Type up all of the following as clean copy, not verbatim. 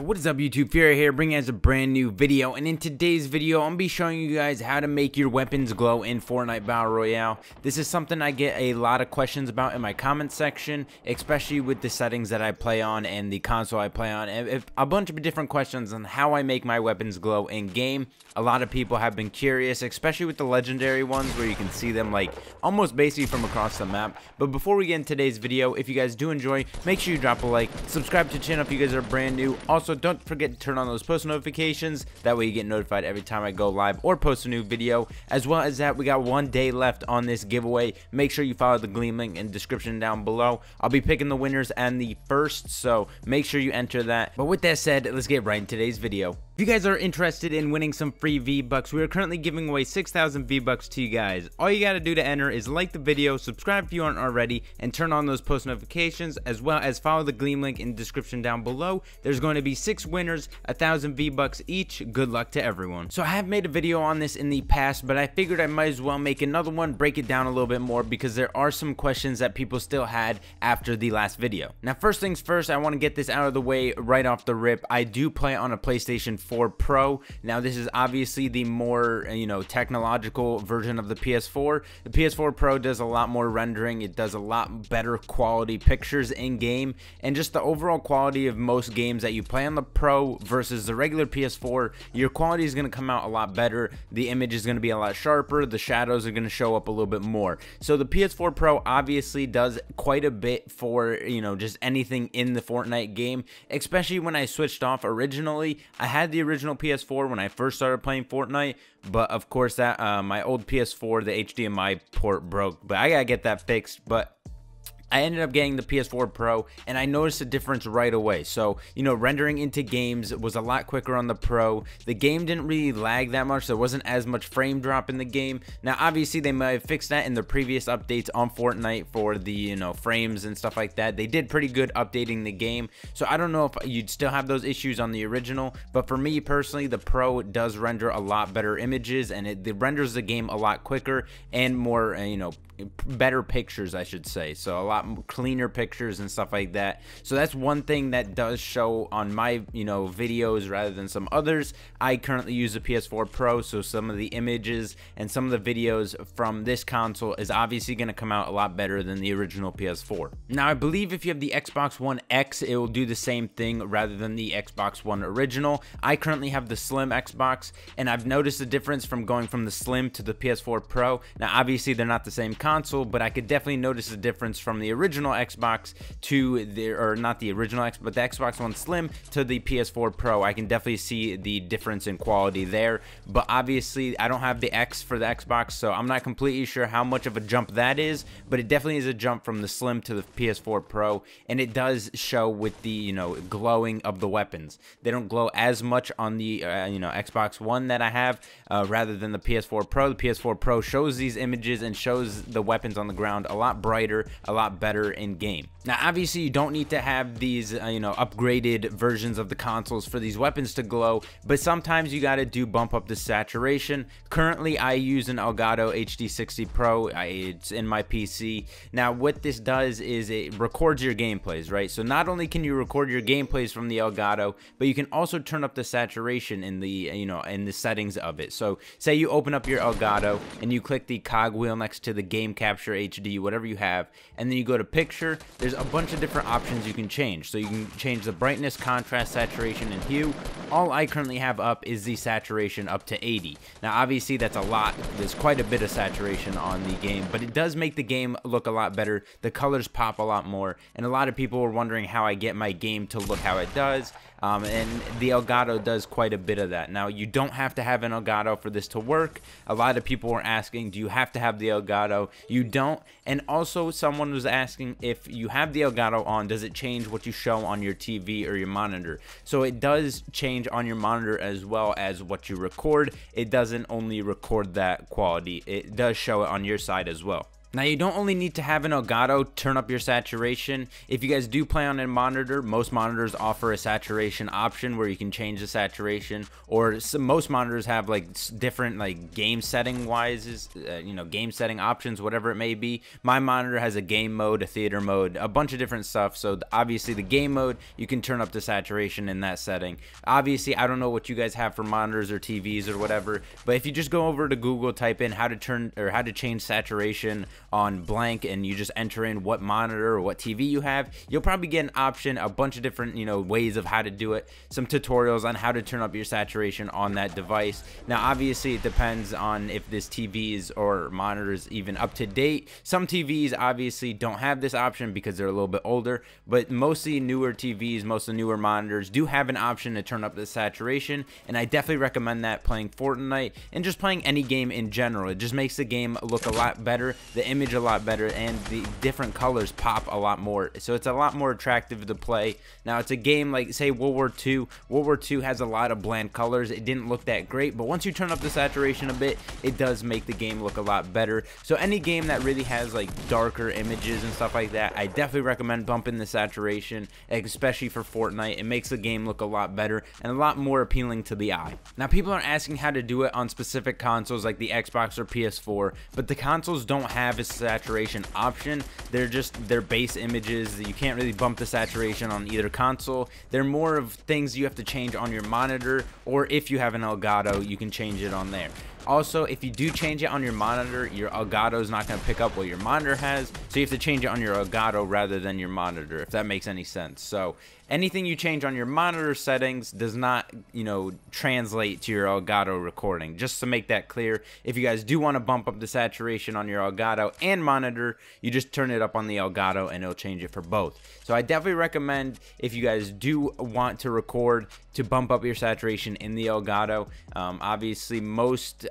What is up, YouTube? Fury here, bringing us a brand new video, and in today's video I'm gonna be showing you guys how to make your weapons glow in Fortnite Battle Royale. This is something I get a lot of questions about in my comment section, especially with the settings that I play on and the console I play on, and a bunch of different questions on how I make my weapons glow in game. A lot of people have been curious, especially with the legendary ones where you can see them like almost basically from across the map. But before we get into today's video, if you guys do enjoy, make sure you drop a like, subscribe to the channel if you guys are brand new. Also, don't forget to turn on those post notifications, that way you get notified every time I go live or post a new video. As well as that, we got 1 day left on this giveaway. Make sure you follow the Gleam link in the description down below. I'll be picking the winners and the first, so make sure you enter that. But with that said, let's get right into today's video. If you guys are interested in winning some free V-Bucks, we are currently giving away 6,000 V-Bucks to you guys. All you gotta do to enter is like the video, subscribe if you aren't already, and turn on those post notifications, as well as follow the Gleam link in the description down below. There's going to be 6 winners, 1,000 V-Bucks each. Good luck to everyone. So I have made a video on this in the past, but I figured I might as well make another one, break it down a little bit more, because there are some questions that people still had after the last video. Now, first things first, I want to get this out of the way right off the rip. I do play on a PlayStation 4 Pro. Now, this is obviously the more, technological version of the PS4. The PS4 Pro does a lot more rendering. It does a lot better quality pictures in game, and just the overall quality of most games that you play on the Pro versus the regular PS4, your quality is going to come out a lot better. The image is going to be a lot sharper. The shadows are going to show up a little bit more. So the PS4 Pro obviously does quite a bit for, just anything in the Fortnite game, especially when I switched off originally. I had the original PS4 when I first started playing Fortnite, but of course that my old PS4, the HDMI port broke, but I gotta get that fixed. But I ended up getting the PS4 Pro, and I noticed a difference right away. So, rendering into games was a lot quicker on the Pro. The game didn't really lag that much. There wasn't as much frame drop in the game. Now, obviously, they might have fixed that in the previous updates on Fortnite for the, frames and stuff like that. They did pretty good updating the game. So, I don't know if you'd still have those issues on the original, but for me personally, the Pro does render a lot better images, and it renders the game a lot quicker and more, better pictures, I should say. So a lot cleaner pictures and stuff like that. So that's one thing that does show on my videos rather than some others. I currently use the PS4 Pro, so some of the images and some of the videos from this console is obviously going to come out a lot better than the original PS4. Now, I believe if you have the Xbox One X, it will do the same thing rather than the Xbox One original. I currently have the Slim Xbox, and I've noticed the difference from going from the Slim to the PS4 Pro. Now, obviously they're not the same console, but I could definitely notice the difference from the original Xbox to not the original Xbox, but the Xbox One Slim to the PS4 Pro. I can definitely see the difference in quality there, but obviously I don't have the X for the Xbox, so I'm not completely sure how much of a jump that is, but it definitely is a jump from the Slim to the PS4 Pro, and it does show with the glowing of the weapons. They don't glow as much on the Xbox One that I have rather than the PS4 Pro. The PS4 Pro shows these images and shows the weapons on the ground a lot brighter, a lot better in game. Now, obviously you don't need to have these upgraded versions of the consoles for these weapons to glow, but sometimes you got to bump up the saturation. Currently I use an Elgato HD60 Pro. It's in my PC. Now, what this does is it records your gameplays, right? So not only can you record your gameplays from the Elgato, but you can also turn up the saturation in the in the settings of it. So say you open up your Elgato and you click the cogwheel next to the Game Capture HD, whatever you have, and then you go to picture. There's a bunch of different options you can change. So you can change the brightness, contrast, saturation, and hue. All I currently have up is the saturation up to 80. Now, obviously that's a lot. There's quite a bit of saturation on the game, but it does make the game look a lot better. The colors pop a lot more, and a lot of people were wondering how I get my game to look how it does. And the Elgato does quite a bit of that. Now, you don't have to have an Elgato for this to work. A lot of people were asking, do you have to have the Elgato? You don't. And also, someone was asking, if you have the Elgato on, does it change what you show on your TV or your monitor? So it does change on your monitor as well as what you record. It doesn't only record that quality. It does show it on your side as well. Now, you don't only need to have an Elgato turn up your saturation. If you guys do play on a monitor, most monitors offer a saturation option where you can change the saturation, or most monitors have like different like game setting wise, game setting options, whatever it may be. My monitor has a game mode, a theater mode, a bunch of different stuff. So obviously the game mode, you can turn up the saturation in that setting. Obviously, I don't know what you guys have for monitors or TVs or whatever, but if you just go over to Google, type in how to change saturation on blank, and you just enter in what monitor or what TV you have, you'll probably get an option, a bunch of different ways of how to do it, some tutorials on how to turn up your saturation on that device. Now obviously it depends on if this TVs or monitors even up to date. Some TVs obviously don't have this option because they're a little bit older, but mostly newer TVs, most of the newer monitors do have an option to turn up the saturation, and I definitely recommend that playing Fortnite and just playing any game in general. It just makes the game look a lot better, the image a lot better, and the different colors pop a lot more, so it's a lot more attractive to play. Now it's a game like say World War II. World War II has a lot of bland colors. It didn't look that great, but once you turn up the saturation a bit, it does make the game look a lot better. So any game that really has like darker images and stuff like that, I definitely recommend bumping the saturation, especially for Fortnite. It makes the game look a lot better and a lot more appealing to the eye. Now people are asking how to do it on specific consoles like the Xbox or PS4, but the consoles don't have a saturation option. They're just their base images. You can't really bump the saturation on either console. They're more of things you have to change on your monitor, or if you have an Elgato, you can change it on there. Also, if you do change it on your monitor, your Elgato is not going to pick up what your monitor has, so you have to change it on your Elgato rather than your monitor, if that makes any sense. So anything you change on your monitor settings does not, translate to your Elgato recording. Just to make that clear, if you guys do want to bump up the saturation on your Elgato and monitor, you just turn it up on the Elgato and it'll change it for both. So I definitely recommend, if you guys do want to record, to bump up your saturation in the Elgato. Obviously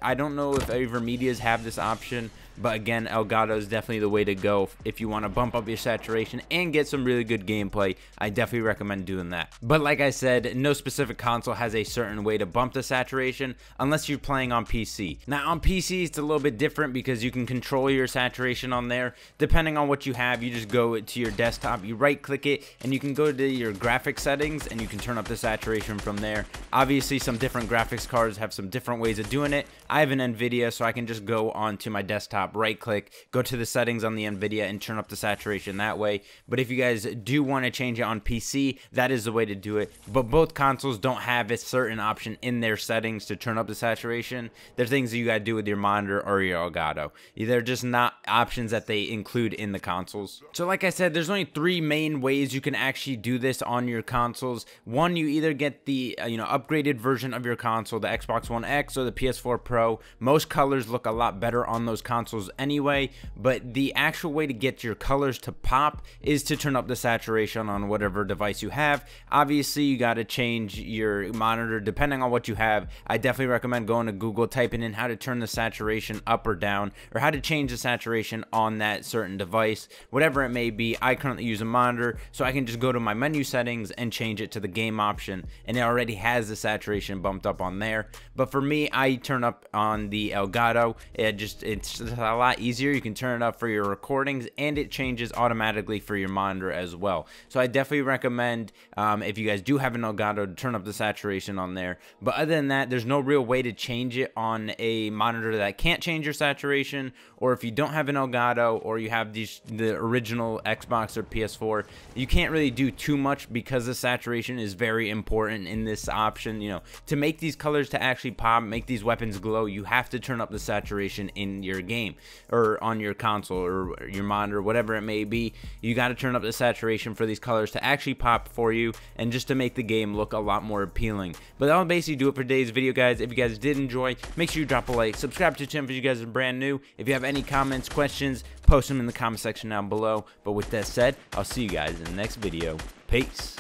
I don't know if AverMedias have this option, but again, Elgato is definitely the way to go if you want to bump up your saturation and get some really good gameplay. I definitely recommend doing that. But like I said, no specific console has a certain way to bump the saturation unless you're playing on PC. Now on PC it's a little bit different because you can control your saturation on there. Depending on what you have, you just go to your desktop, you right click it, and you can go to your graphics settings and you can turn up the saturation from there. Obviously some different graphics cards have some different ways of doing it. I have an Nvidia, so I can just go onto my desktop, right click, go to the settings on the Nvidia and turn up the saturation that way. But if you guys do want to change it on PC, that is the way to do it. But both consoles don't have a certain option in their settings to turn up the saturation. There's things that you gotta do with your monitor or your Elgato. They're just not options that they include in the consoles. So like I said, there's only three main ways you can actually do this on your consoles. One, you either get the upgraded version of your console, the Xbox One X or the PS4 Pro. Most colors look a lot better on those consoles anyway, but the actual way to get your colors to pop is to turn up the saturation on whatever device you have. Obviously you got to change your monitor depending on what you have. I definitely recommend going to Google, typing in how to turn the saturation up or down, or how to change the saturation on that certain device, whatever it may be. I currently use a monitor, so I can just go to my menu settings and change it to the game option, and it already has the saturation bumped up on there. But for me, I turn up on the Elgato. It's a lot easier. You can turn it up for your recordings, and it changes automatically for your monitor as well. So I definitely recommend, if you guys do have an Elgato, to turn up the saturation on there. But other than that, there's no real way to change it on a monitor that can't change your saturation, or if you don't have an Elgato, or you have the original Xbox or PS4, you can't really do too much because the saturation is very important in this option. To make these colors to actually pop, make these weapons glow, you have to turn up the saturation in your game or on your console or your monitor, whatever it may be. You got to turn up the saturation for these colors to actually pop for you, and just to make the game look a lot more appealing. But that'll basically do it for today's video, guys. If you guys did enjoy, make sure you drop a like, subscribe to the channel if you guys are brand new. If you have any comments, questions, post them in the comment section down below. But with that said, I'll see you guys in the next video. Peace.